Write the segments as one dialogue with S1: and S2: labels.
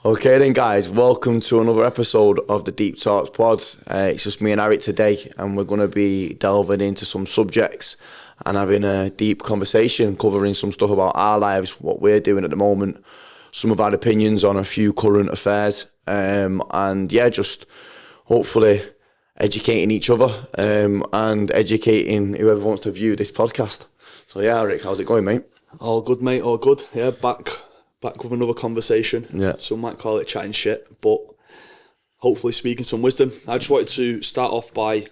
S1: Okay then guys, welcome to another episode of the Deep Talks pod. It's just me and Arek today, and we're going to be delving into some subjects and having a deep conversation, covering some stuff about our lives, what we're doing at the moment, some of our opinions on a few current affairs, and yeah, just hopefully educating each other and educating whoever wants to view this podcast. So yeah, Arek, how's it going, mate?
S2: All good, mate, all good. Yeah, back with another conversation.
S1: Yeah.
S2: Some might call it chatting shit, but hopefully speaking some wisdom. I just wanted to start off by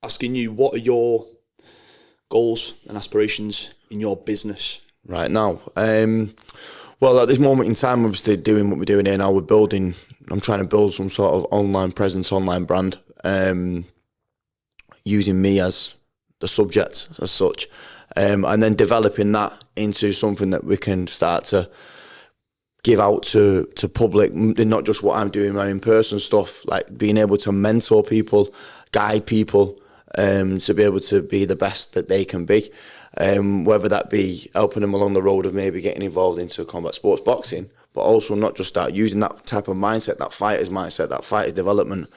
S2: asking you, what are your goals and aspirations in your business
S1: right now? Well, at this moment in time, obviously doing what we're doing here now, I'm trying to build some sort of online presence, online brand, using me as the subject as such, and then developing that into something that we can start to give out to public, not just what I'm doing, my in-person stuff, like being able to mentor people, guide people, to be able to be the best that they can be, whether that be helping them along the road of maybe getting involved into combat sports boxing, but also not just that, using that type of mindset, that fighter's mindset, that fighter's development,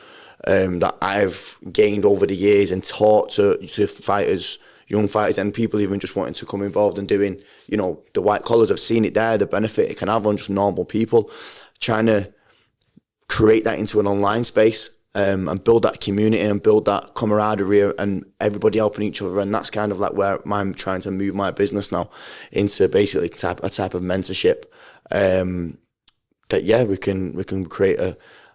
S1: that I've gained over the years and taught to fighters, young fighters, and people even just wanting to come involved and doing, the white collars. I've seen it there, the benefit it can have on just normal people, trying to create that into an online space, and build that community and build that camaraderie and everybody helping each other. And that's kind of like where I'm trying to move my business now into basically a type of mentorship, that yeah, we can create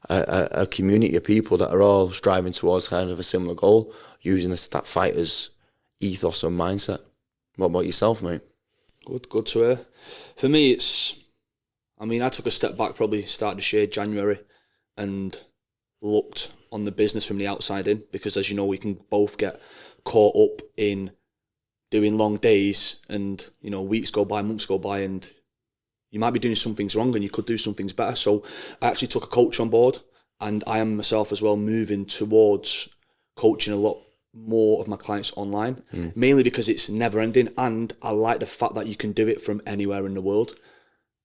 S1: a community of people that are all striving towards kind of a similar goal, using that fighter's ethos and mindset. What about yourself, mate?
S2: Good to hear. For me, I took a step back, probably started this year, January, and looked on the business from the outside in, because as you know, we can both get caught up in doing long days and, weeks go by, months go by, and you might be doing some things wrong and you could do some things better. So I actually took a coach on board, and I am myself as well moving towards coaching a lot more of my clients online, mainly because it's never ending, and I like the fact that you can do it from anywhere in the world.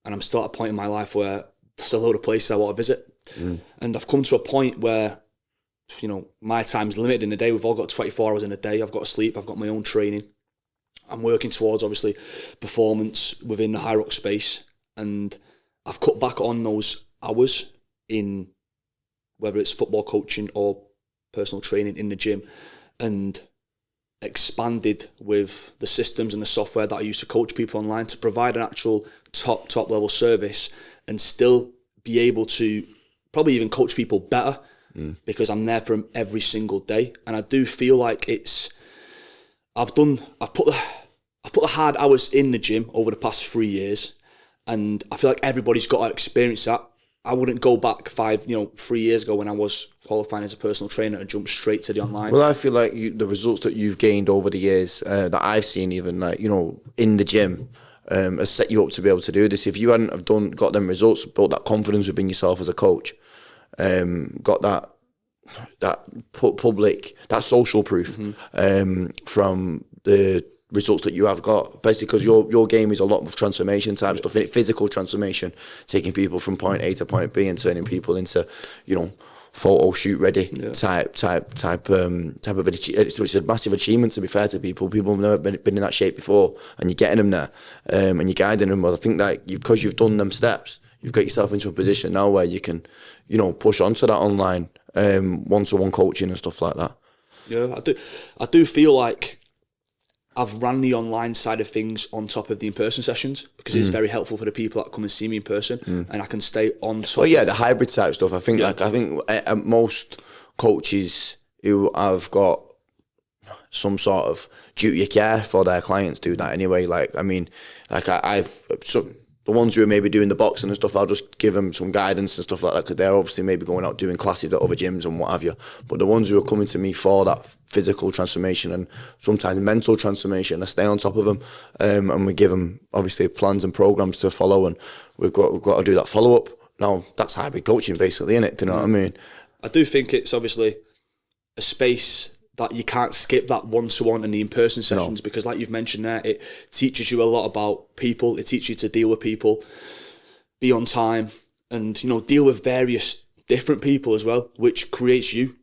S2: And I'm still at a point in my life where there's a load of places I want to visit. And I've come to a point where, my time's limited in the day. We've all got 24 hours in a day. I've got to sleep. I've got my own training. I'm working towards, obviously, performance within the high rock space. And I've cut back on those hours in whether it's football coaching or personal training in the gym, and expanded with the systems and the software that I use to coach people online to provide an actual top level service, and still be able to probably even coach people better, because I'm there for them every single day. And I do feel like I've put the hard hours in the gym over the past 3 years, and I feel like everybody's got to experience that. I wouldn't go back 3 years ago when I was qualifying as a personal trainer and jump straight to the online.
S1: Well, I feel like the results that you've gained over the years, that I've seen even, in the gym, has set you up to be able to do this. If you hadn't have got them results, built that confidence within yourself as a coach, got that public, that social proof, from the results that you have got, basically, because your game is a lot of transformation type stuff, physical transformation, taking people from point A to point B and turning people into, photo shoot ready type of it's a massive achievement, to be fair to people. People have never been in that shape before, and you're getting them there, and you're guiding them. Well, I think that because you've done them steps, you've got yourself into a position now where you can, push onto that online one-to-one coaching and stuff like that.
S2: Yeah, I do feel like I've ran the online side of things on top of the in-person sessions, because it's very helpful for the people that come and see me in person, and I can stay on top.
S1: Well, yeah, the hybrid type stuff. I think most coaches who have got some sort of duty of care for their clients do that anyway. The ones who are maybe doing the boxing and stuff, I'll just give them some guidance and stuff like that, because they're obviously maybe going out doing classes at other gyms and what have you. But the ones who are coming to me for that physical transformation and sometimes mental transformation, I stay on top of them, and we give them obviously plans and programs to follow, and we've got to do that follow up. Now that's hybrid coaching basically, isn't it? Do you know what I mean?
S2: I do think it's obviously a space that you can't skip that one-to-one and the in-person sessions, because like you've mentioned there, it teaches you a lot about people, it teaches you to deal with people. be on time, and, you know, deal with various different people as well, which creates you.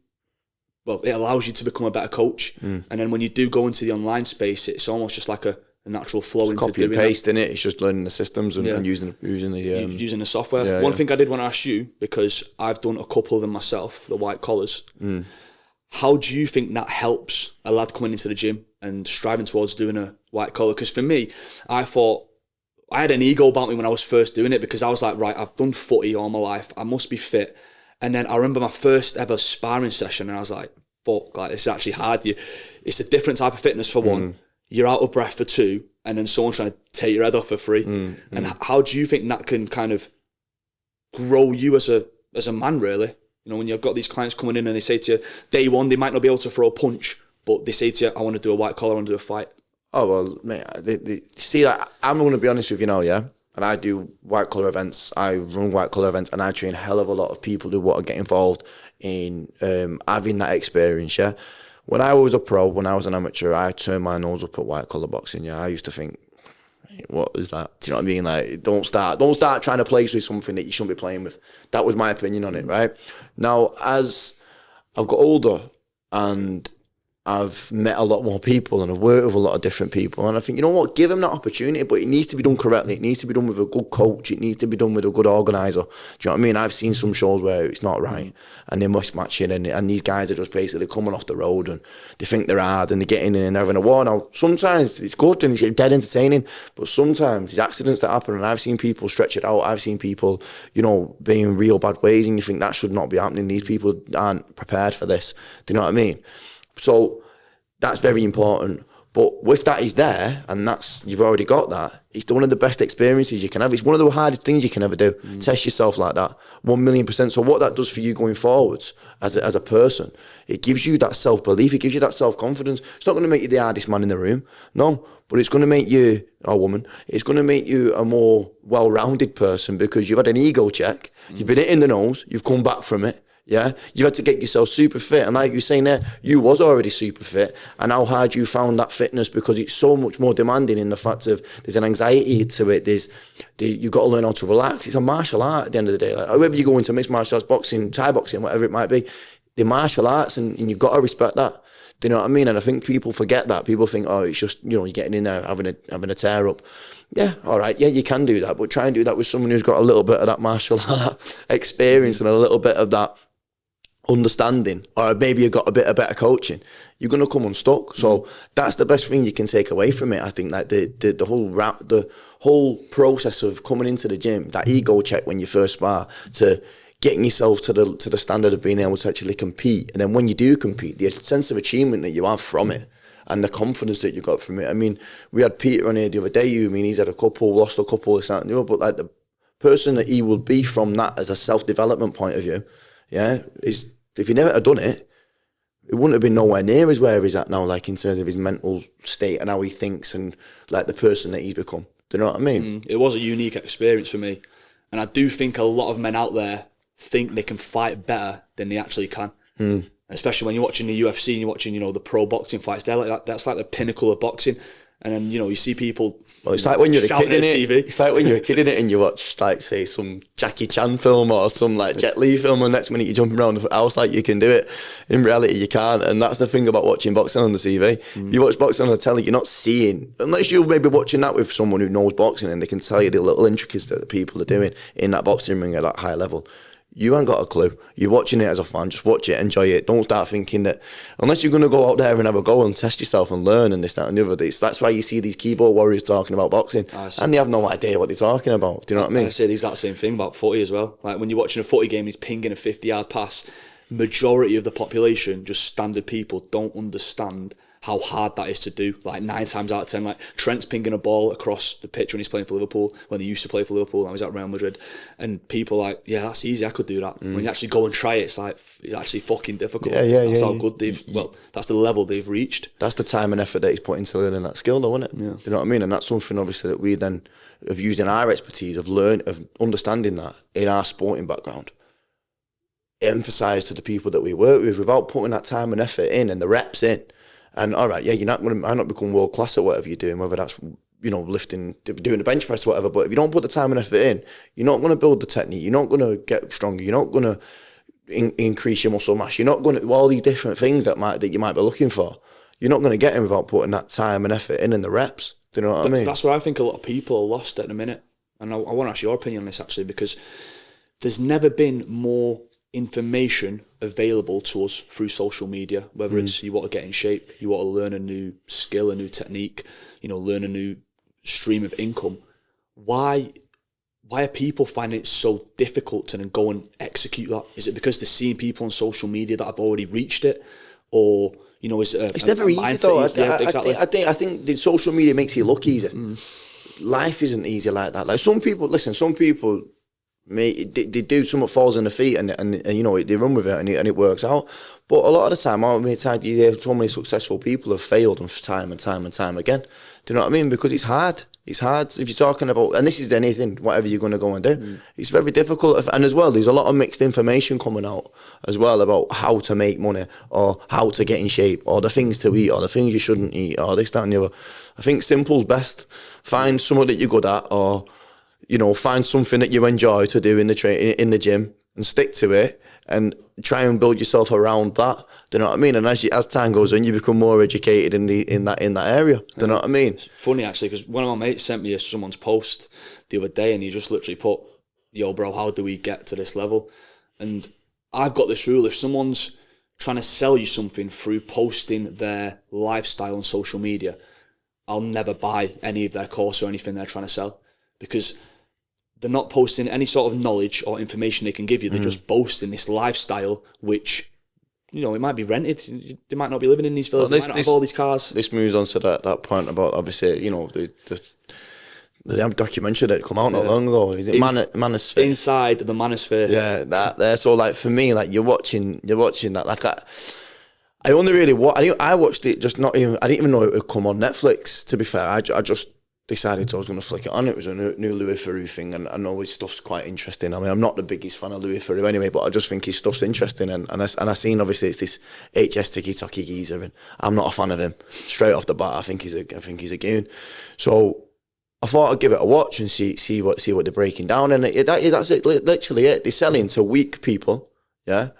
S2: Well, it allows you to become a better coach. And then when you do go into the online space, it's almost just like a natural flow into
S1: copy and paste in it. It's just learning the systems and using
S2: the software. One thing I did want to ask you, because I've done a couple of them myself, the white collars. How do you think that helps a lad coming into the gym and striving towards doing a white collar? Because for me, I thought I had an ego about me when I was first doing it, because I was like, right, I've done footy all my life, I must be fit. And then I remember my first ever sparring session, and I was like, fuck, like, this is actually hard. It's a different type of fitness for one. You're out of breath for two, and then someone's trying to take your head off for three. And how do you think that can kind of grow you as a man, really? You know, when you've got these clients coming in and they say to you, day one, they might not be able to throw a punch, but they say to you, I want to do a white collar, I want to do a fight.
S1: Oh, well, mate, see, like, I'm going to be honest with you now, yeah? And I do white collar events, I run white collar events, and I train a hell of a lot of people who want to get involved in having that experience, yeah? When I was a pro, when I was an amateur, I turned my nose up at white collar boxing, yeah? I used to think, what is that? Do you know what I mean? Like, don't start trying to play with something that you shouldn't be playing with. That was my opinion on it, right? Now, as I've got older and I've met a lot more people and I've worked with a lot of different people, and I think, you know what, give them that opportunity, but it needs to be done correctly. It needs to be done with a good coach. It needs to be done with a good organiser. Do you know what I mean? I've seen some shows where it's not right and they're mismatching, and these guys are just basically coming off the road and they think they're hard and they're getting in and having a war. Now, sometimes it's good and it's dead entertaining, but sometimes there's accidents that happen, and I've seen people stretch it out. I've seen people, you know, being real bad ways, and you think that should not be happening. These people aren't prepared for this. Do you know what I mean? So that's very important. But with that is there, and that's, you've already got that. It's one of the best experiences you can have. It's one of the hardest things you can ever do. Test yourself like that, 1,000,000%. So what that does for you going forwards as a person, it gives you that self-belief, it gives you that self-confidence. It's not going to make you the hardest man in the room, no, but it's going to make you, or woman, it's going to make you a more well-rounded person, because you've had an ego check, you've been hit in the nose, you've come back from it. Yeah, you had to get yourself super fit, and like you're saying there, you was already super fit, and how hard you found that fitness, because it's so much more demanding in the fact of there's an anxiety to it. You've got to learn how to relax. It's a martial art at the end of the day. Like, however you go into mixed martial arts, boxing, Thai boxing, whatever it might be, they're martial arts, and you've got to respect that. Do you know what I mean? And I think people forget that. People think, oh, it's just, you know, you're getting in there having a tear up. Yeah, all right, yeah, you can do that, but try and do that with someone who's got a little bit of that martial art experience and a little bit of that understanding, or maybe you've got a bit of better coaching. You're going to come unstuck. So that's the best thing you can take away from it. I think that the whole process of coming into the gym, that ego check when you first spar, to getting yourself to the standard of being able to actually compete, and then when you do compete, the sense of achievement that you have from it, and the confidence that you got from it. I mean, we had Peter on here the other day. He's had a couple, lost a couple, this, that, and the other, but like the person that he will be from that as a self-development point of view, yeah, is, if he never had done it, it wouldn't have been nowhere near as where he's at now, like in terms of his mental state and how he thinks and like the person that he's become. Do you know what I mean?
S2: It was a unique experience for me. And I do think a lot of men out there think they can fight better than they actually can. Especially when you're watching the UFC and you're watching, you know, the pro boxing fights. They're like that. That's like the pinnacle of boxing. And then, you know, you see people.
S1: Well, it's like when you're a kid in it.
S2: TV.
S1: It's like when you're a kid in it and you watch, like, say, some Jackie Chan film or some like Jet Li film, and next minute you're jumping around the house like you can do it. In reality, you can't. And that's the thing about watching boxing on the TV. You watch boxing on the telly, you're not seeing, unless you're maybe watching that with someone who knows boxing and they can tell you the little intricacies that the people are doing in that boxing ring at that high level. You ain't got a clue. You're watching it as a fan. Just watch it, enjoy it. Don't start thinking that, unless you're going to go out there and have a go and test yourself and learn and this, that, and the other. That's why you see these keyboard warriors talking about boxing, and they have no idea what they're talking about. Do you know what I mean?
S2: I say the exact same thing about footy as well. Like when you're watching a footy game, he's pinging a 50-yard pass. Majority of the population, just standard people, don't understand how hard that is to do. Like 9 times out of 10, like Trent's pinging a ball across the pitch when he's playing for Liverpool, when he used to play for Liverpool, now he's at Real Madrid, and people are like, yeah, that's easy, I could do that. When you actually go and try it, it's like, it's actually fucking difficult. That's how good that's the level they've reached.
S1: That's the time and effort that he's put into learning that skill, though, isn't it? Yeah. Do you know what I mean? And that's something obviously that we then have used in our expertise of understanding that in our sporting background. Emphasise to the people that we work with without putting that time and effort in and the reps in. And all right, yeah, I might not become world class at whatever you're doing, whether that's, lifting, doing a bench press or whatever. But if you don't put the time and effort in, you're not going to build the technique. You're not going to get stronger. You're not going to increase your muscle mass. You're not going to do all these different things that you might be looking for. You're not going to get in without putting that time and effort in the reps. Do you know what I mean?
S2: That's where I think a lot of people are lost at the minute. And I want to ask your opinion on this, actually, because there's never been more information available to us through social media, whether it's you want to get in shape, you want to learn a new skill, a new technique, learn a new stream of income. Why are people finding it so difficult to then go and execute that? Is it because they're seeing people on social media that have already reached it? Or, is it
S1: it's never easy though.
S2: Exactly.
S1: I think the social media makes it look easy. Life isn't easy like that. Like some people they do something falls in their feet and they run with it and it works out. But a lot of the time, so many successful people have failed time and time again. Do you know what I mean? Because it's hard. It's hard if you're talking about, and this is anything, whatever you're going to go and do. It's very difficult. And as well, there's a lot of mixed information coming out as well about how to make money or how to get in shape or the things to eat or the things you shouldn't eat or this, that and the other. I think simple's best. Find something that you're good at or, find something that you enjoy to do in the gym and stick to it and try and build yourself around that. Do you know what I mean? And as time goes on, you become more educated in that area. Do you know what I mean?
S2: It's funny actually, because one of my mates sent me someone's post the other day, and he just literally put, "Yo, bro, how do we get to this level?" And I've got this rule: if someone's trying to sell you something through posting their lifestyle on social media, I'll never buy any of their course or anything they're trying to sell, because they're not posting any sort of knowledge or information they can give you. They're just boasting this lifestyle, which, it might be rented. They might not be living in these villas. They might not have all these cars.
S1: This moves on to that point about, obviously, the documentary that come out not long ago. Is it Manosphere?
S2: Inside the Manosphere.
S1: Yeah, that there. So, like, for me, like, you're watching that. Like, I only really I watched it just not even. I didn't even know it would come on Netflix. To be fair, I just decided I was going to flick it on. It was a new Louis Theroux thing, and I know his stuff's quite interesting. I mean, I'm not the biggest fan of Louis Theroux anyway, but I just think his stuff's interesting. And I seen, obviously, it's this HS Tiki-Taki geezer, and I'm not a fan of him. Straight off the bat, I think he's a goon. So I thought I'd give it a watch and see what they're breaking down. And that's it, literally it. They're selling to weak people, yeah.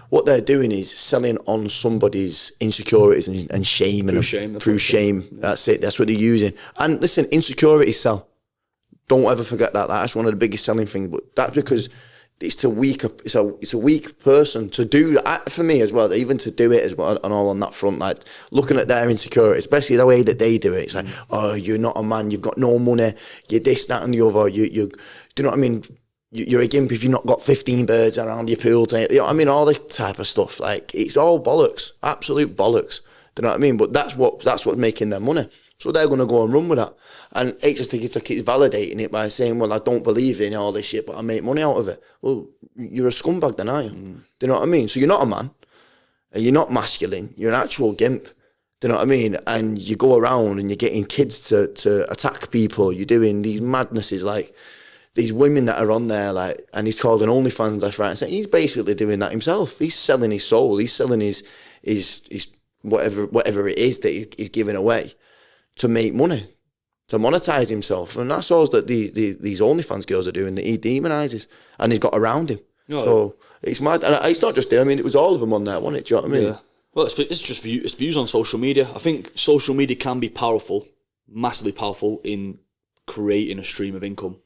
S1: What they're doing is selling on somebody's insecurities and shame. Through shame. That's it. That's what they're using. And listen, insecurities sell. Don't ever forget that. That's one of the biggest selling things. But that's because it's a weak person to do that, for me as well. Even to do it as well, and all on that front, like looking at their insecurity, especially the way that they do it. It's like, oh, you're not a man. You've got no money. You're this, that, and the other. Do you know what I mean? You're a gimp if you've not got 15 birds around your pool. You know what I mean? All this type of stuff. Like, it's all bollocks. Absolute bollocks. Do you know what I mean? But that's what's making them money. So they're going to go and run with that. And HS Tiki-Taki is validating it by saying, well, I don't believe in all this shit, but I make money out of it. Well, you're a scumbag then, aren't you? Do you know what I mean? So you're not a man. You're not masculine. You're an actual gimp. Do you know what I mean? And you go around and you're getting kids to attack people. You're doing these madnesses like these women that are on there, like, and he's called an OnlyFans left, right, and center. He's basically doing that himself. He's selling his soul. He's selling his whatever it is that he's giving away to make money, to monetize himself. And that's all that these OnlyFans girls are doing, that he demonises, and he's got around him. Oh, so it's mad. And it's not just him. I mean, it was all of them on there, wasn't it? Do you know what I mean?
S2: Yeah. Well, it's just views on social media. I think social media can be powerful, massively powerful in creating a stream of income,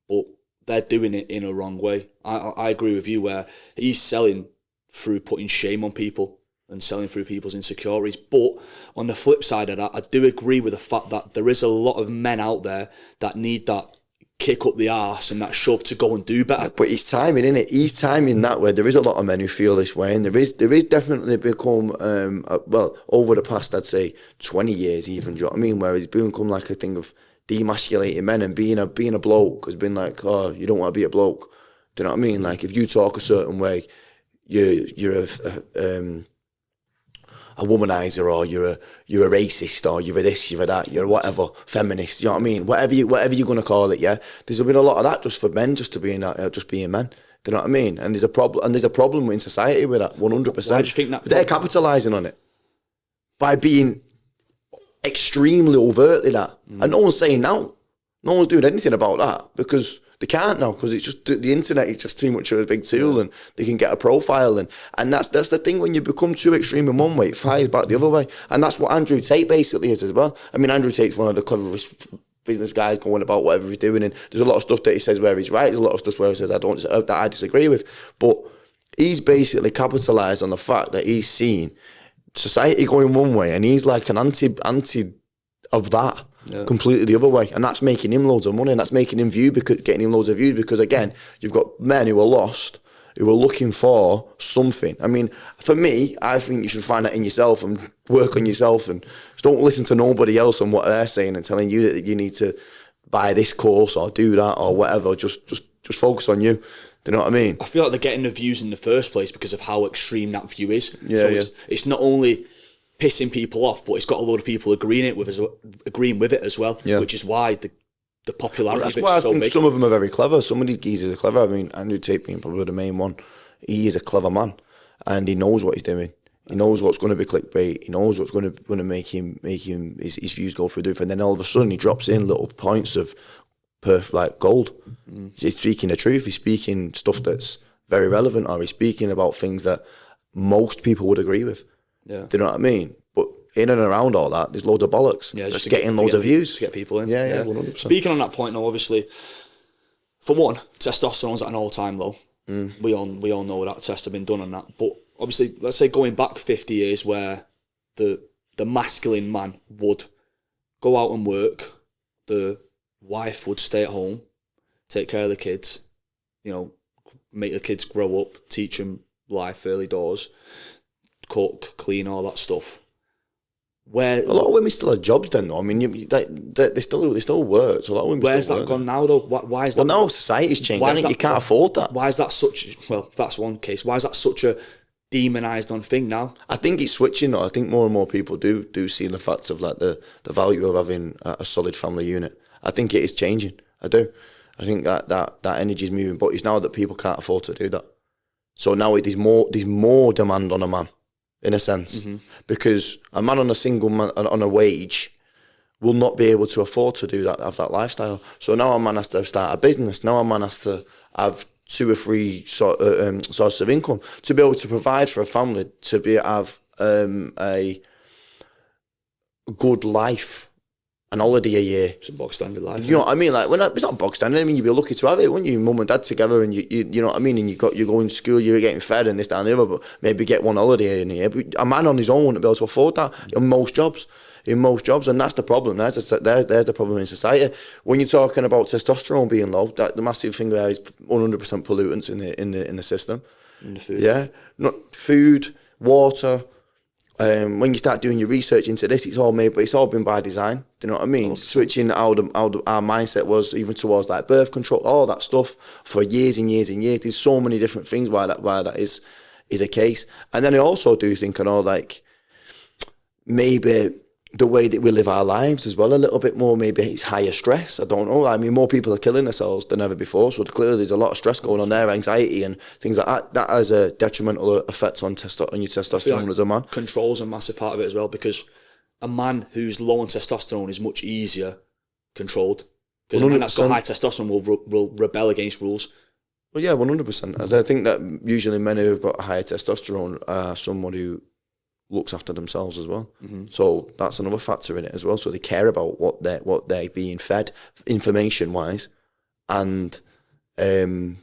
S2: but they're doing it in a wrong way. I agree with you where he's selling through putting shame on people and selling through people's insecurities. But on the flip side of that, I do agree with the fact that there is a lot of men out there that need that kick up the arse and that shove to go and do better.
S1: But he's timing, innit? He's timing that way. There is a lot of men who feel this way, and there is definitely become, over the past, I'd say, 20 years even, do you know what I mean? Where it's become like a thing of demasculating men, and being a bloke has been like, oh, you don't want to be a bloke. Do you know what I mean? Like, if you talk a certain way, you're a womanizer, or you're a racist, or you're a this, you're a that, you're a whatever, feminist. You know what I mean? Whatever you're gonna call it, yeah. There's been a lot of that just for men, just being men. Do you know what I mean? And there's a problem in society with that, 100%.
S2: Why do you think that?
S1: But they're capitalising on it by being extremely overtly that. And no one's saying now. No one's doing anything about that because they can't now, because it's just the internet is just too much of a big tool, and they can get a profile, and that's the thing. When you become too extreme in one way, it flies back the other way, and that's what Andrew Tate basically is as well. I mean, Andrew Tate's one of the cleverest business guys going about whatever he's doing, and there's a lot of stuff that he says where he's right, there's a lot of stuff where he says that I disagree with, but he's basically capitalised on the fact that he's seen society going one way, and he's like an anti of that. Yeah. Completely the other way, and that's making him loads of money, and that's making him getting him loads of views, because again, you've got men who are lost, who are looking for something. I mean, for me, I think you should find that in yourself and work on yourself, and just don't listen to nobody else and what they're saying and telling you that you need to buy this course or do that or whatever. Just focus on you. Do you know what I mean?
S2: I feel like they're getting the views in the first place because of how extreme that view is.
S1: Yeah,
S2: so it's not only pissing people off, but it's got a load of people agreeing with it as well, which is why the popularity of it's so big. That's why I think
S1: some of them are very clever. Some of these geezers are clever. I mean, Andrew Tate being probably the main one. He is a clever man, and he knows what he's doing. He knows what's going to be clickbait. He knows what's going to make him his views go through the roof. And then all of a sudden, he drops in little points of like gold. He's speaking the truth. He's speaking stuff that's very relevant, or he's speaking about things that most people would agree with.
S2: Yeah.
S1: Do you know what I mean? But in and around all that, there's loads of bollocks.
S2: Yeah,
S1: just getting loads of views.
S2: To get people in.
S1: Yeah, 100%.
S2: Speaking on that point, though, obviously, for one, testosterone's at an all-time low. We all know that tests have been done on that. But obviously, let's say going back 50 years, where the masculine man would go out and work, the wife would stay at home, take care of the kids, make the kids grow up, teach them life early doors, cook, clean, all that stuff. Where
S1: a lot of women still have jobs then, though. I mean, they still work. So a lot of women.
S2: Where's
S1: still
S2: that
S1: work.
S2: gone now, though? Why is that?
S1: Well, now society's changed. I think you can't afford that.
S2: Why is that such? Well, that's one case. Why is that such a demonised on thing now?
S1: I think it's switching. Though. I think more and more people do see the facts of like the value of having a solid family unit. I think it is changing. I do. I think that energy is moving, but it's now that people can't afford to do that. So now there's more demand on a man. In a sense, because a man on a single man on a wage will not be able to afford to do that, have that lifestyle. So now a man has to start a business. Now a man has to have 2 or 3 sources of income to be able to provide for a family, to have a good life, an holiday a year.
S2: It's a bog standard life.
S1: You know what I mean? Like it's not bog standard. I mean, you'd be lucky to have it, wouldn't you? Mum and dad together, and you know what I mean. And you're going to school, you're getting fed, and this, that, and the other. But maybe get one holiday in a year. But a man on his own wouldn't be able to afford that in most jobs. And that's the problem. There's the problem in society. When you're talking about testosterone being low, that the massive thing there is 100% pollutants in the system.
S2: In the food.
S1: Yeah, not food, water. When you start doing your research into this, it's all been by design. Do you know what I mean? Switching how our mindset was, even towards like birth control, all that stuff for years and years and years. There's so many different things why that is a case. And then I also do think, like maybe the way that we live our lives as well, a little bit more, maybe it's higher stress. I don't know. I mean, more people are killing themselves than ever before. So clearly there's a lot of stress going on there, anxiety and things like that. That has a detrimental effect on your testosterone as a man.
S2: Control's a massive part of it as well, because a man who's low on testosterone is much easier controlled. Because a man that's got high testosterone will rebel against rules.
S1: Well, yeah, 100%. I think that usually men who've got higher testosterone are someone who looks after themselves as well. So that's another factor in it as well. So they care about what they're being fed, information wise, and like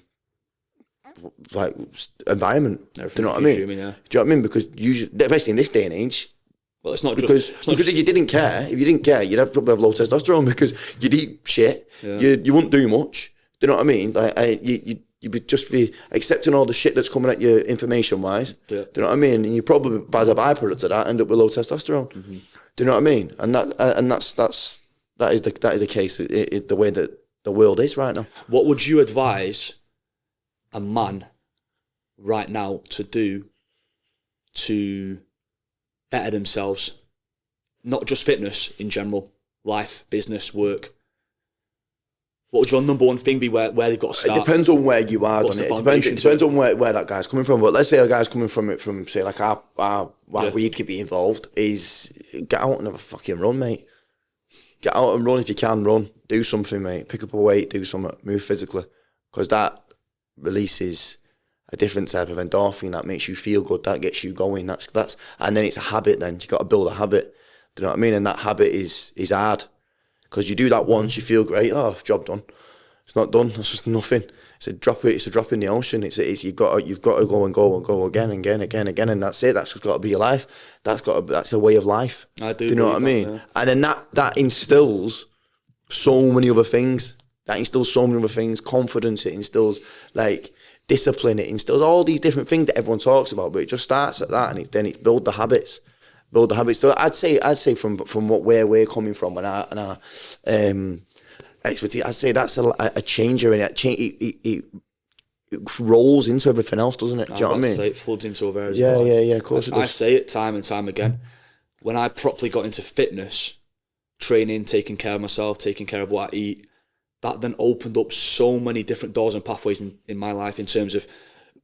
S1: environment.
S2: Everything,
S1: do you know what I mean?
S2: Do you know
S1: what I mean? Because usually, especially in this day and age.
S2: Well, it's not
S1: because if you didn't care, you'd have probably have low testosterone because you'd eat shit. Yeah. You wouldn't do much. Do you know what I mean? Like you'd just be accepting all the shit that's coming at you information wise. Yeah. Do you know what I mean? And you probably, as a byproduct of that, end up with low testosterone. Do you know what I mean? And that is the case. The way that the world is right now.
S2: What would you advise a man right now to do to better themselves? Not just fitness in general, life, business, work. What would your number one thing be where they've got to start?
S1: It depends on where you are,
S2: What's
S1: doesn't
S2: the
S1: it? It
S2: foundation
S1: depends
S2: to it?
S1: on where that guy's coming from. But let's say a guy's coming from say like our we'd be involved is get out and have a fucking run, mate. Get out and run if you can. Run, do something, mate. Pick up a weight, do something, move physically, because that releases a different type of endorphin that makes you feel good. That gets you going. That's and then it's a habit. Then you got to build a habit. Do you know what I mean? And that habit is hard because you do that once, you feel great. Oh, job done. It's not done. That's just nothing. It's a drop in the ocean. It's you've got to go and go again and again, and that's it. That's just got to be your life. That's a way of life.
S2: I do.
S1: Do you know what I mean? Yeah. And then that instills so many other things. Confidence. It instills like discipline. It instills all these different things that everyone talks about. But it just starts at that, and then it build the habits. So I'd say from where we're coming from and our expertise, I'd say that's a changer in it. It rolls into everything else, doesn't it? Do you know what I mean?
S2: It floods into other areas.
S1: Yeah, of course it does.
S2: I say it time and time again. When I properly got into fitness, training, taking care of myself, taking care of what I eat, that then opened up so many different doors and pathways in my life in terms of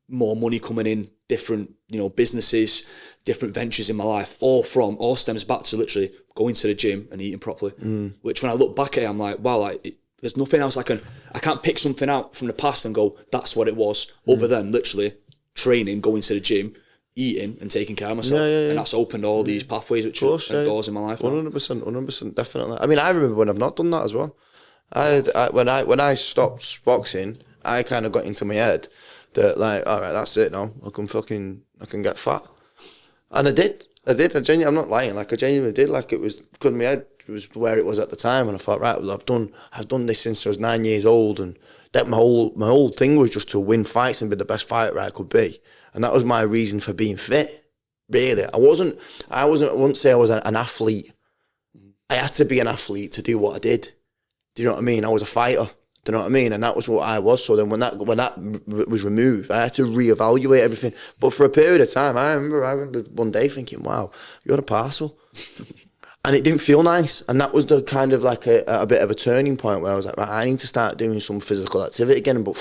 S2: more money coming in, different, businesses, different ventures in my life, all stems back to literally going to the gym and eating properly. Which when I look back at it, I'm like, wow, there's nothing else I can't pick something out from the past and go, that's what it was, other than literally training, going to the gym, eating and taking care of myself. And that's opened all these pathways which are doors in my life.
S1: 100%, definitely. I mean, I remember when I've not done that as well. When I stopped boxing, I kind of got into my head that like, all right, that's it now. I can get fat, and I did. I'm not lying. Like I genuinely did. Like it was because my head was where it was at the time, and I thought, right, well, I've done this since I was 9 years old, and that my whole thing was just to win fights and be the best fighter I could be, and that was my reason for being fit. Really, I wouldn't say I was an athlete. I had to be an athlete to do what I did. Do you know what I mean? I was a fighter. Do you know what I mean? And that was what I was. So then when that was removed, I had to reevaluate everything. But for a period of time, I remember one day thinking, wow, you're a parcel. And it didn't feel nice. And that was the kind of like a bit of a turning point where I was like, right, I need to start doing some physical activity again. But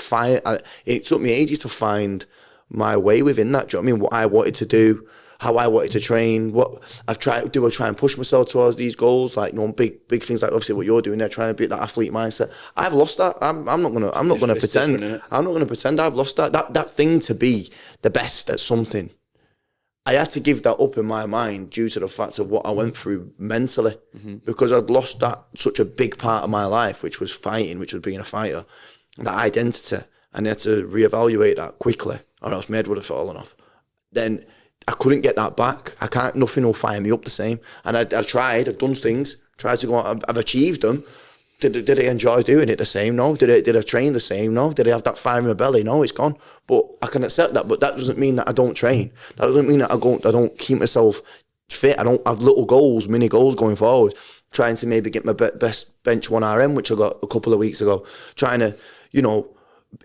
S1: it took me ages to find my way within that. Do you know what I mean? What I wanted to do, how I wanted to train, what I try and push myself towards these goals, like big things like obviously what you're doing there, trying to be that athlete mindset. I've lost that. I'm not gonna pretend. I'm not gonna pretend I've lost that. That thing to be the best at something. I had to give that up in my mind due to the fact of what I went through mentally, because I'd lost that such a big part of my life, which was fighting, which was being a fighter, that identity, and I had to reevaluate that quickly, or else my head would have fallen off. Then I couldn't get that back. Nothing will fire me up the same. And I tried, I've done things, tried to go on, I've achieved them. Did I enjoy doing it the same? No. Did I train the same? No. Did I have that fire in my belly? No, it's gone. But I can accept that. But that doesn't mean that I don't train. That doesn't mean that I don't keep myself fit. I don't have little goals, mini goals going forward. Trying to maybe get my best bench 1RM, which I got a couple of weeks ago. Trying to,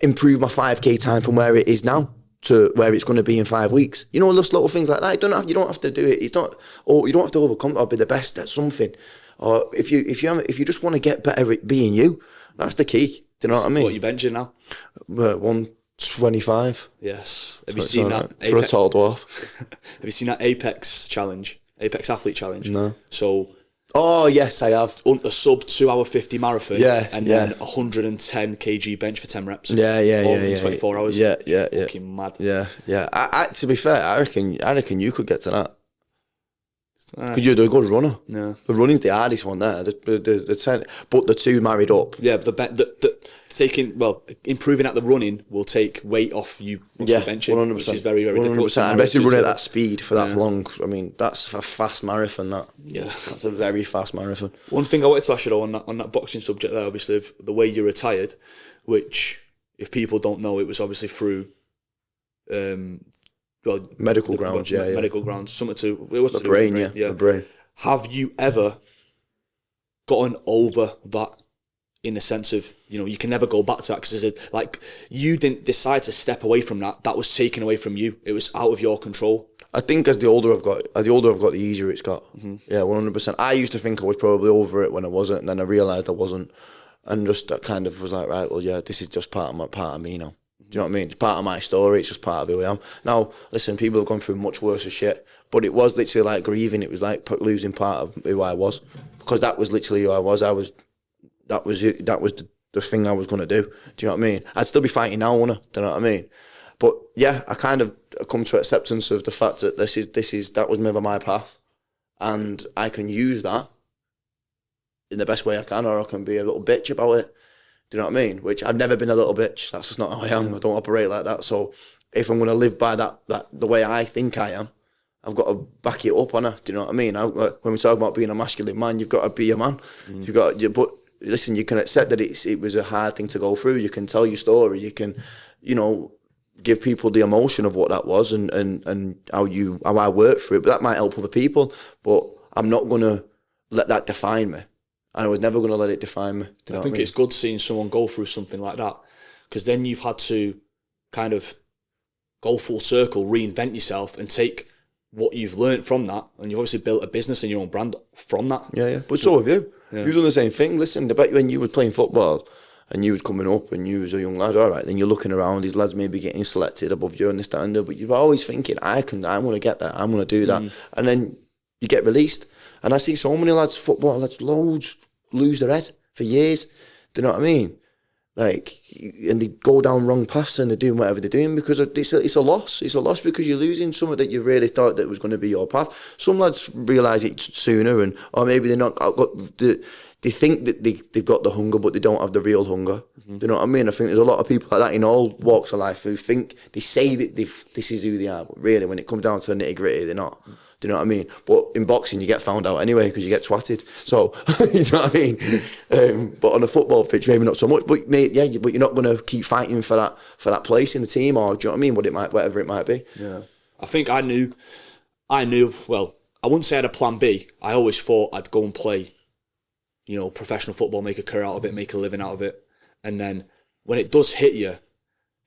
S1: improve my 5K time from where it is now to where it's going to be in 5 weeks. Just little things like that. You don't have to do it. It's not. Or you don't have to overcome or be the best at something. Or if you just want to get better at being you, that's the key. Do you know what I mean?
S2: What are you benching now?
S1: 125.
S2: Yes. Have you seen that?
S1: For a tall dwarf.
S2: Have you seen that Apex challenge? Apex athlete challenge.
S1: No.
S2: So.
S1: Oh yes, I have.
S2: A sub 2 hour 50 marathon.
S1: Yeah.
S2: And then 110 kg bench for 10 reps.
S1: Yeah.
S2: In 24 hours.
S1: Yeah.
S2: Fucking mad.
S1: Yeah. I to be fair, I reckon you could get to that. Because you're a good runner.
S2: No.
S1: The running's the hardest one there. The 10, but the two married up.
S2: Yeah, but improving at the running will take weight off you.
S1: Yeah,
S2: benching,
S1: 100%.
S2: which is very, very
S1: 100%.
S2: difficult.
S1: And especially running at that speed for that long. I mean, that's a fast marathon.
S2: Yeah,
S1: that's a very fast marathon.
S2: One thing I wanted to ask you though on that boxing subject there, obviously, of the way you retired, which if people don't know, it was obviously through.
S1: Medical grounds,
S2: medical grounds. Something to it was
S1: the brain, the brain.
S2: Have you ever gotten over that in the sense of you can never go back to that because you didn't decide to step away from that. That was taken away from you. It was out of your control.
S1: I think as the older I've got, the easier it's got. Yeah, 100%. I used to think I was probably over it when I wasn't, and then I realised I wasn't. and just that kind of was like, right, well, yeah, this is just part of me now. Do you know what I mean? It's part of my story. It's just part of who I am. Now, listen, people have gone through much worse shit, but it was literally like grieving. It was like losing part of who I was, because that was literally who I was. That was it. That was the thing I was going to do. Do you know what I mean? I'd still be fighting now, wouldn't I? Do you know what I mean? But yeah, I kind of come to acceptance of the fact that that was never my path, and I can use that in the best way I can, or I can be a little bitch about it. Do you know what I mean? Which I've never been a little bitch. That's just not how I am. I don't operate like that. So if I'm going to live by that the way I think I am, I've got to back it up on her. Do you know what I mean? When we talk about being a masculine man, you've got to be a man. But listen, you can accept that it was a hard thing to go through. You can tell your story. You can, give people the emotion of what that was and how I work through it. But that might help other people. But I'm not going to let that define me. And I was never going to let it define me.
S2: I think it's good seeing someone go through something like that, because then you've had to kind of go full circle, reinvent yourself, and take what you've learned from that, and you've obviously built a business and your own brand from that.
S1: Yeah. But so have you. Yeah. You've done the same thing. Listen, I bet when you were playing football and you was coming up and you was a young lad, all right, then you're looking around, these lads maybe getting selected above you and this, that, and that, but you're always thinking, I'm going to get that, I'm going to do that. And then you get released. And I see so many lads, football lads, loads, lose their head for years. Do you know what I mean? Like, and they go down wrong paths and they're doing whatever they're doing because it's a loss. It's a loss because you're losing something that you really thought that was going to be your path. Some lads realise it sooner, or maybe they're not. They think that they've got the hunger, but they don't have the real hunger. Do you know what I mean? I think there's a lot of people like that in all walks of life who think they say that this is who they are, but really, when it comes down to the nitty gritty, they're not. Do you know what I mean? But in boxing, you get found out anyway because you get twatted. So, you know what I mean? But on a football pitch, maybe not so much. But but you're not going to keep fighting for that place in the team, or do you know what I mean? Whatever it might be.
S2: Yeah. I think I knew. Well, I wouldn't say I had a plan B. I always thought I'd go and play, professional football, make a career out of it, make a living out of it, and then when it does hit you.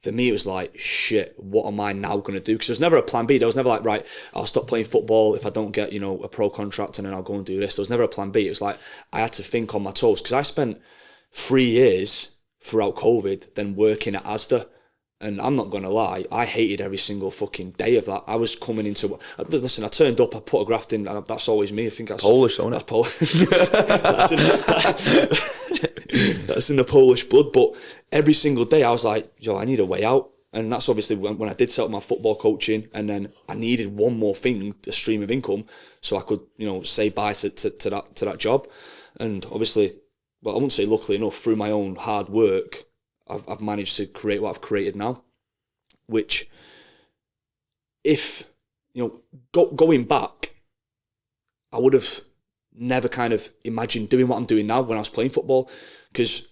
S2: For me, it was like, shit, what am I now going to do? Because there's never a plan B. There was never like, right, I'll stop playing football if I don't get, a pro contract and then I'll go and do this. There was never a plan B. It was like, I had to think on my toes. Because I spent 3 years throughout COVID then working at Asda. And I'm not going to lie, I hated every single fucking day of that. I was coming into... Listen, I turned up, I put a graft in. That's always me. I think that's...
S1: Polish, isn't it?
S2: That's Polish. That's in the Polish blood. But every single day I was like, I need a way out. And that's obviously when I did set up my football coaching, and then I needed one more thing, a stream of income, so I could, say bye to that job. And obviously, well, I wouldn't say luckily enough, through my own hard work, I've managed to create what I've created now, which, if, going back, I would have never kind of imagined doing what I'm doing now when I was playing football. Because,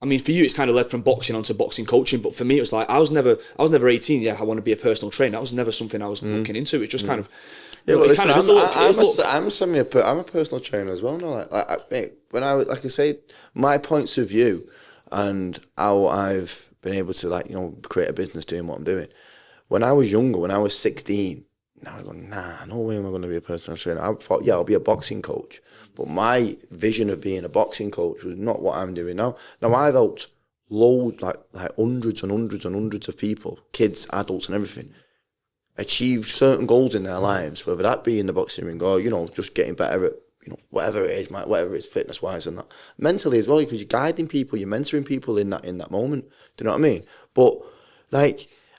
S2: I mean, for you, it's kind of led from boxing onto boxing coaching, but for me, it was like, I was never 18, I want to be a personal trainer. That was never something I was looking into. It's just kind of...
S1: Yeah, but listen, I'm a personal trainer as well. No, when I was, like I say, my points of view and how I've been able to create a business doing what I'm doing. When I was younger, when I was 16, I was going, no way am I going to be a personal trainer. I thought, I'll be a boxing coach. But my vision of being a boxing coach was not what I'm doing now. Now I've helped loads, like hundreds and hundreds and hundreds of people, kids, adults and everything, achieve certain goals in their lives, whether that be in the boxing ring or, just getting better at, whatever it is, whatever it is, fitness-wise and that. Mentally as well, because you're guiding people, you're mentoring people in that moment. Do you know what I mean? But,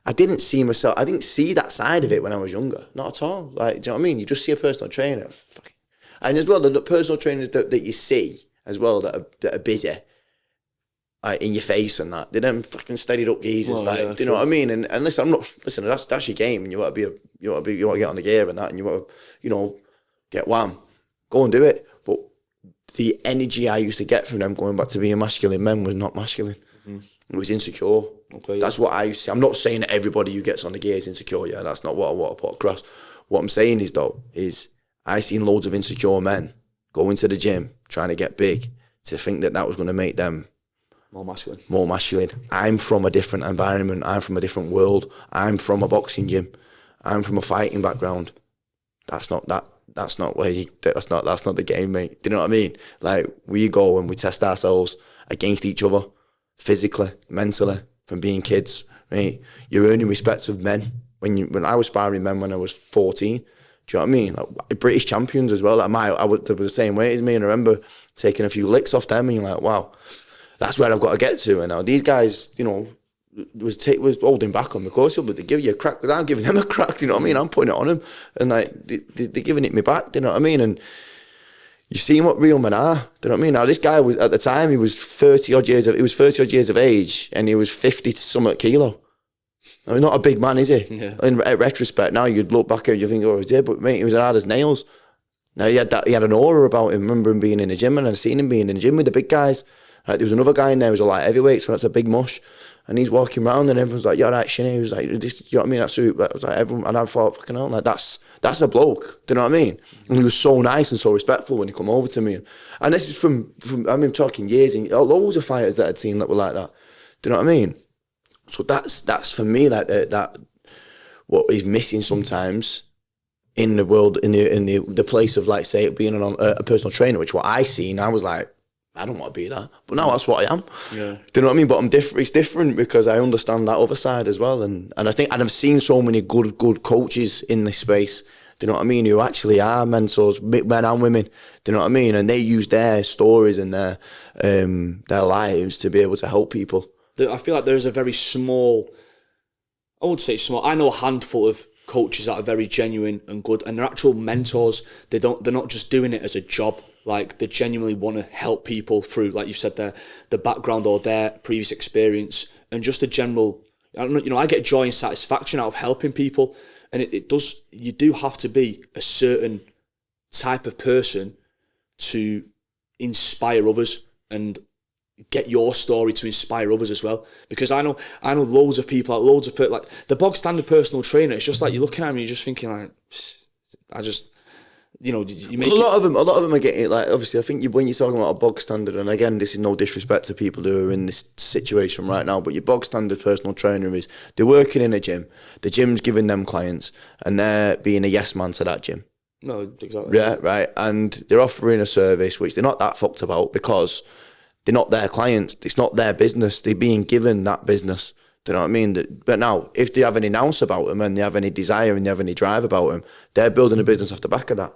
S1: I didn't see that side of it when I was younger. Not at all. Do you know what I mean? You just see a personal trainer. And as well, the personal trainers that you see as well that are busy, in your face and that, they're them fucking steadied up geezers. Do you know what I mean? And listen, that's your game, and you want to get on the gear and that, and you want to, get wham. Go and do it. But the energy I used to get from them going back to being masculine men was not masculine. Mm-hmm. It was insecure. Okay, that's what I used to say. I'm not saying that everybody who gets on the gear is insecure. Yeah, that's not what I want to put across. What I'm saying is I seen loads of insecure men go into the gym trying to get big to think that was going to make them more masculine. I'm from a different environment. I'm from a different world. I'm from a boxing gym. I'm from a fighting background. That's not the game, mate. Do you know what I mean? We go and we test ourselves against each other, physically, mentally, from being kids. Right? You're earning respect of men. When I was sparring men when I was 14, do you know what I mean? Like, British champions as well. Like they were the same weight as me, and I remember taking a few licks off them, and you're like, wow, that's where I've got to get to. And now these guys, you know, was holding back on the course, but they give you a crack. I'm giving them a crack. You know what I mean? I'm putting it on them, and like they're giving it me back. Do you know what I mean? And you see what real men are. Do you know what I mean? Now this guy was at the time he was 30 odd years of age, and he was 50 something kilo. Now, he's not a big man, is he?
S2: Yeah.
S1: In retrospect, now you'd look back at it, you think, oh, he's dead, but mate, he was hard as nails. Now he had an aura about him. I remember him being in the gym, and I'd seen him being in the gym with the big guys. Like, there was another guy in there who was a light heavyweight, so that's a big mush. And he's walking around, and everyone's like, "You're right, Shinny." He was like, "This," you know what I mean? That's who. That was like everyone, and I thought, "Fucking hell, like that's a bloke." Do you know what I mean? And he was so nice and so respectful when he come over to me. And this is from I mean, talking years and loads of fighters that I'd seen that were like that. Do you know what I mean? So that's for me like that what is missing sometimes in the world, in the place of, like, say, being a personal trainer, which what I seen, I was like, I don't want to be that, but now that's what I am.
S2: Yeah.
S1: Do you know what I mean? But I'm different. It's different because I understand that other side as well, and I think, and I've seen so many good coaches in this space. Do you know what I mean? Who actually are mentors, men and women. Do you know what I mean? And they use their stories and their lives to be able to help people.
S2: I feel like there's a very small, I wouldn't say small, I know a handful of coaches that are very genuine and good, and they're actual mentors. They're not just doing it as a job. Like, they genuinely want to help people through, like you said, the background or their previous experience, and just a general, I get joy and satisfaction out of helping people. And you do have to be a certain type of person to inspire others and get your story to inspire others as well. Because I know loads of people, like the bog standard personal trainer. It's just like, you're looking at me, you're just thinking like, you make
S1: a lot of them are getting, like, obviously, I think when you're talking about a bog standard, and again, this is no disrespect to people who are in this situation right now, but your bog standard personal trainer is, they're working in a gym, the gym's giving them clients, and they're being a yes man to that gym.
S2: No, exactly.
S1: Yeah, right. And they're offering a service which they're not that fucked about, because they're not their clients, it's not their business, they're being given that business. Do you know what I mean? But now, if they have any ounce about them, and they have any desire and they have any drive about them, they're building a business off the back of that.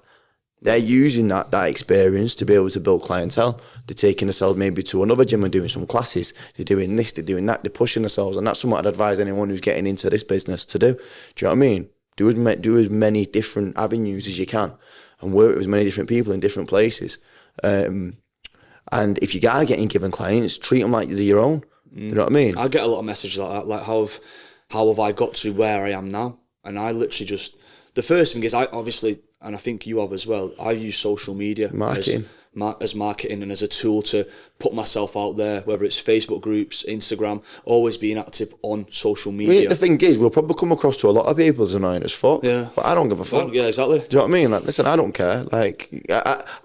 S1: They're using that experience to be able to build clientele. They're taking themselves maybe to another gym and doing some classes. They're doing this, they're doing that, they're pushing themselves. And that's something I'd advise anyone who's getting into this business to do. Do you know what I mean? Do as many different avenues as you can, and work with as many different people in different places. And if you are getting given clients, treat them like they're your own. Do you know what I mean?
S2: I get a lot of messages like that, like how have I got to where I am now? And I literally just, the first thing is, I obviously, and I think you have as well, I use social media as marketing and as a tool to put myself out there, whether it's Facebook groups, Instagram, always being active on social media.
S1: I mean, the thing is, we'll probably come across to a lot of people as annoying as fuck.
S2: Yeah.
S1: But I don't give a fuck.
S2: Yeah, exactly.
S1: Do you know what I mean? Like, listen, I don't care. Like,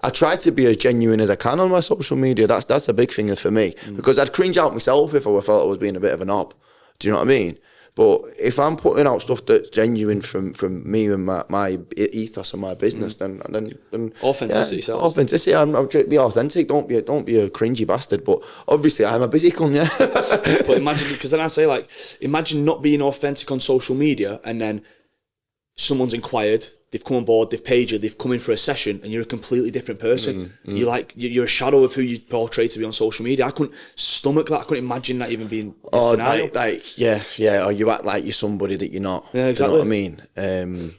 S1: I try to be as genuine as I can on my social media. That's a big thing for me. Because I'd cringe out myself if I felt I was being a bit of a knob. Do you know what I mean? But if I'm putting out stuff that's genuine from me and my ethos and my business, then
S2: authenticity.
S1: Yeah, authenticity. I'll be authentic. Don't be a cringy bastard. But obviously, I'm a busy cunt. Yeah.
S2: But imagine, because then I say, like, imagine not being authentic on social media, and then someone's inquired, they've come on board, they've paid you, they've come in for a session, and you're a completely different person. You're a shadow of who you portray to be on social media. I couldn't stomach that. I couldn't imagine that even being
S1: yeah, or you act like you're somebody that you're not.
S2: Yeah, exactly.
S1: Do you know what I mean?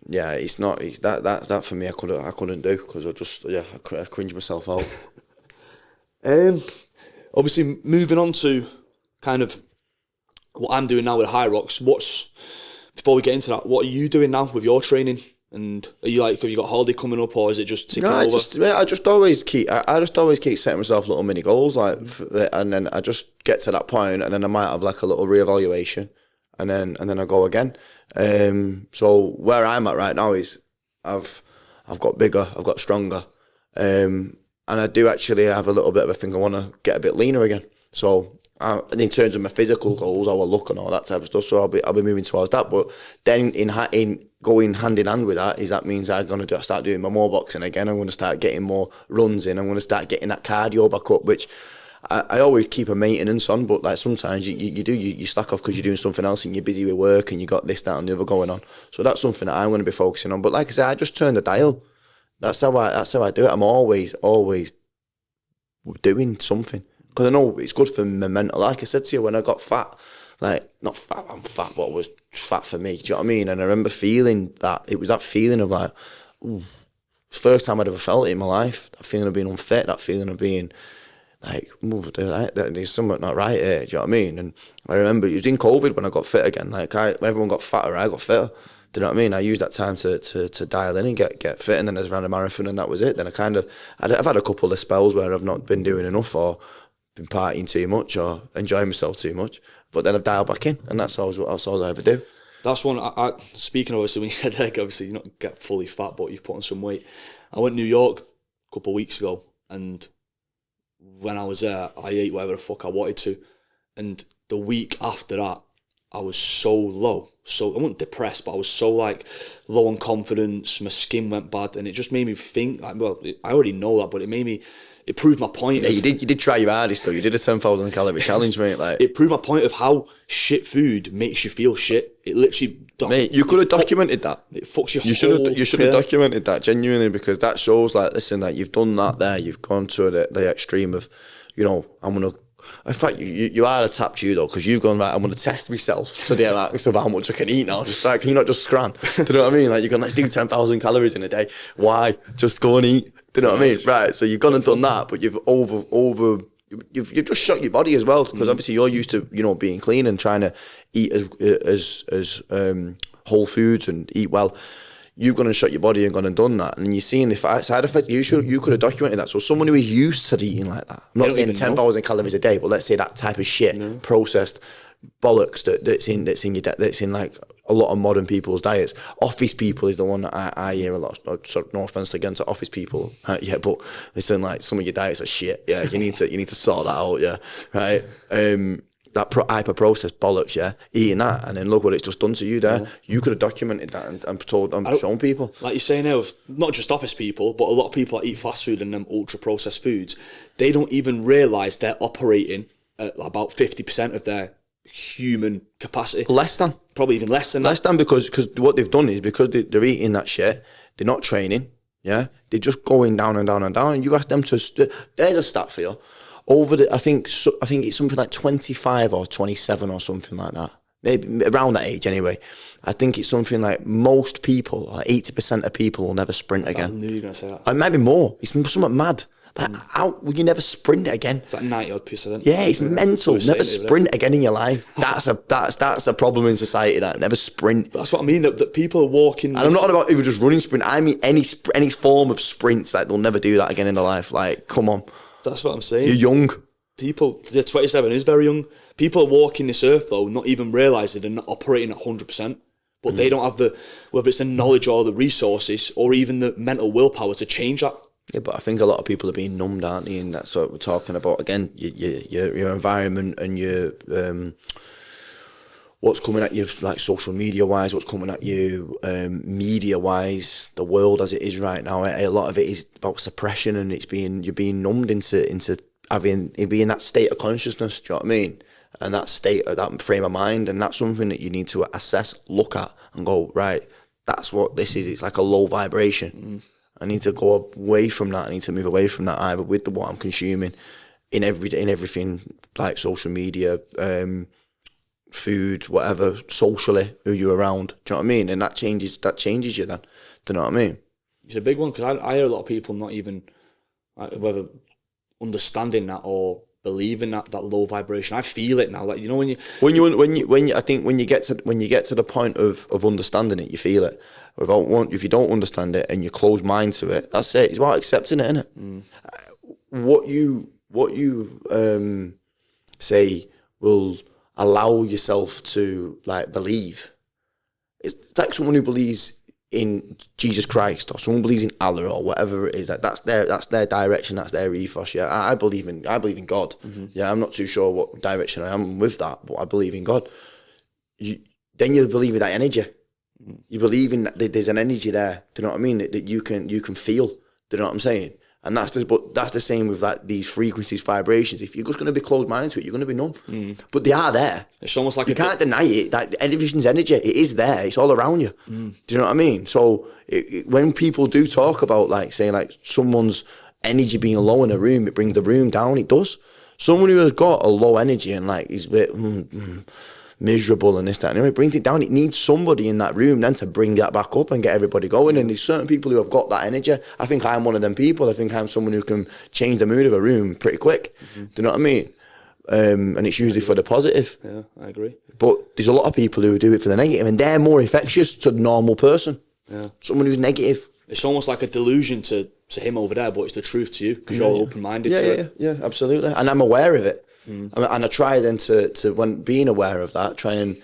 S1: Yeah, it's not. It's that for me. I couldn't do, because I cringe myself out.
S2: Obviously, moving on to kind of what I'm doing now with High Rocks. Before we get into that, what are you doing now with your training? And are you have you got holiday coming up, or is it just ticking over?
S1: I just always keep setting myself little mini goals, like, and then I just get to that point, and then I might have like a little reevaluation, and then I go again. So where I'm at right now is I've got bigger, I've got stronger, and I do actually have a little bit of a thing. I want to get a bit leaner again. So in terms of my physical goals, how I look and all that type of stuff, so I'll be moving towards that. But then in going hand in hand with that means I'm going to start doing my more boxing again. I'm going to start getting more runs in. I'm going to start getting that cardio back up, which I always keep a maintenance on, but like sometimes you slack off because you're doing something else and you're busy with work and you got this, that, and the other going on. So that's something that I'm going to be focusing on. But like I said, I just turn the dial. That's how I do it. I'm always doing something because I know it's good for my mental. Like I said to you, when I got fat, like not fat, I'm fat, but I was fat for me. Do you know what I mean? And I remember feeling that it was that feeling of like, ooh, first time I'd ever felt it in my life. That feeling of being unfit. That feeling of being like, there's something not right here. Do you know what I mean? And I remember it was in COVID when I got fit again. Like when everyone got fatter, I got fitter. Do you know what I mean? I used that time to dial in and get fit, and then I ran a marathon, and that was it. Then I've had a couple of spells where I've not been doing enough, or been partying too much, or enjoying myself too much. But then I've dialed back in, and that's always I ever do.
S2: That's one. I speaking of, obviously when you said like obviously you not get fully fat, but you've put on some weight. I went to New York a couple of weeks ago, and when I was there, I ate whatever the fuck I wanted to, and the week after that, I was so low. So I wasn't depressed, but I was so like low on confidence. My skin went bad, and it just made me think. Like, well, I already know that, but it proved my point.
S1: Yeah, you did try your hardest though. You did a 10,000 calorie challenge, mate. Like
S2: it proved my point of how shit food makes you feel shit. It literally,
S1: mate, you could have documented that.
S2: It fucks your.
S1: You should have documented that genuinely, because that shows like, listen, like you've done that there. You've gone to the extreme of, you know, I'm gonna. In fact, you are a tap judo, because you've gone, right, I'm going to test myself to the amount of how much I can eat now. Just like, can you not just scran? Do you know what I mean? Like, you're going to do 10,000 calories in a day. Why? Just go and eat. Do you know what I mean? Right. So you've gone and done that, but you've you've just shot your body as well, because obviously you're used to, you know, being clean and trying to eat as whole foods and eat well. You've gone and shot your body and gone and done that, and you're seeing the side effects. You could have documented that. So someone who is used to eating like that, I'm not saying 10,000 calories a day, but let's say that type of shit, processed bollocks that's in like a lot of modern people's diets. Office people is the one that I hear a lot. So no offense again to office people, yeah, but listen, like some of your diets are shit. Yeah, you need to sort that out. Yeah, right. That hyper-processed bollocks, yeah, eating that, and then look what it's just done to you there. Yeah. You could have documented that and shown people.
S2: Like you're saying now, not just office people, but a lot of people that eat fast food and them ultra-processed foods, they don't even realise they're operating at about 50% of their human capacity.
S1: Less than.
S2: Probably even less than that.
S1: Less than, because what they've done is, because they're eating that shit, they're not training, yeah? They're just going down and down and down, and you ask them to... There's a stat for you. I think it's something like 25 or 27 or something like that. Maybe around that age anyway. I think it's something like most people, like 80% of people, will never sprint again.
S2: I knew you were going to say that.
S1: It might be more. It's something mad. Like, how will you never sprint again?
S2: It's like 90-odd%.
S1: Yeah, it's mental. Never sprint again in your life. That's a problem in society. That never sprint.
S2: That's what I mean. That people are walking.
S1: And I'm not on about even just running sprint. I mean any form of sprints. Like, they'll never do that again in their life. Like, come on.
S2: That's what I'm saying.
S1: You're young.
S2: People, the 27 is very young. People are walking this earth though, not even realising they're not operating at 100%. But they don't have whether it's the knowledge or the resources or even the mental willpower to change that.
S1: Yeah, but I think a lot of people are being numbed, aren't they? And that's what we're talking about. Again, your environment and your what's coming at you, like social media wise, what's coming at you media wise, the world as it is right now. A lot of it is about suppression, and you're being numbed into being that state of consciousness. Do you know what I mean? And that state, that frame of mind, and that's something that you need to assess, look at, and go, right, that's what this is. It's like a low vibration. I need to go away from that. I need to move away from that, either with what I'm consuming in everything, like social media, food, whatever, socially, who you're around. Do you know what I mean? And that changes you then. Do you know what I mean?
S2: It's a big one, because I hear a lot of people not even whether understanding that or believing that low vibration. I feel it now. Like, you know, when you I think when you get to the point of understanding it, you feel it. If you don't understand it and you close mind to it, that's it. It's about accepting it, isn't it? What you say will allow yourself to like believe. It's like someone who believes in Jesus Christ, or someone believes in Allah, or whatever it is. That's their direction, that's their ethos. Yeah, I believe in God. Yeah, I'm not too sure what direction I am with that, but I believe in God. Then you believe in that energy. You believe in that there's an energy there. Do you know what I mean? That you can feel. Do you know what I'm saying?
S1: And that's the same with like these frequencies, vibrations. If you're just going to be closed-minded to it, you're going to be numb. But they are there.
S2: It's almost like
S1: you can't deny it. Like everything's energy. It is there. It's all around you. Do you know what I mean? So when people do talk about like saying like someone's energy being low in a room, it brings the room down. It does. Someone who has got a low energy and like is a bit miserable and this, that, and it brings it down. It needs somebody in that room then to bring that back up and get everybody going. And there's certain people who have got that energy. I think I'm one of them people. I think I'm someone who can change the mood of a room pretty quick. Do you know what I mean? And it's usually for the positive.
S2: Yeah, I agree.
S1: But there's a lot of people who do it for the negative, and they're more infectious to the normal person.
S2: Yeah.
S1: Someone who's negative.
S2: It's almost like a delusion to him over there, but it's the truth to you because you're open-minded to it.
S1: Yeah, absolutely. And I'm aware of it. And I try then to when being aware of that, try and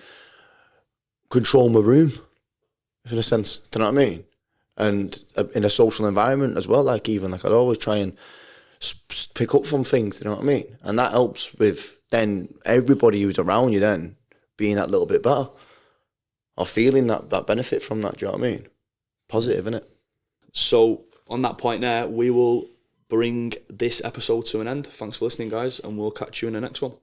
S1: control my room, in a sense. Do you know what I mean? And in a social environment as well, like I'd always try and pick up from things, you know what I mean? And that helps with then everybody who's around you then being that little bit better or feeling that benefit from that, do you know what I mean? Positive, innit?
S2: So on that point there, we will bring this episode to an end. Thanks for listening, guys, and we'll catch you in the next one.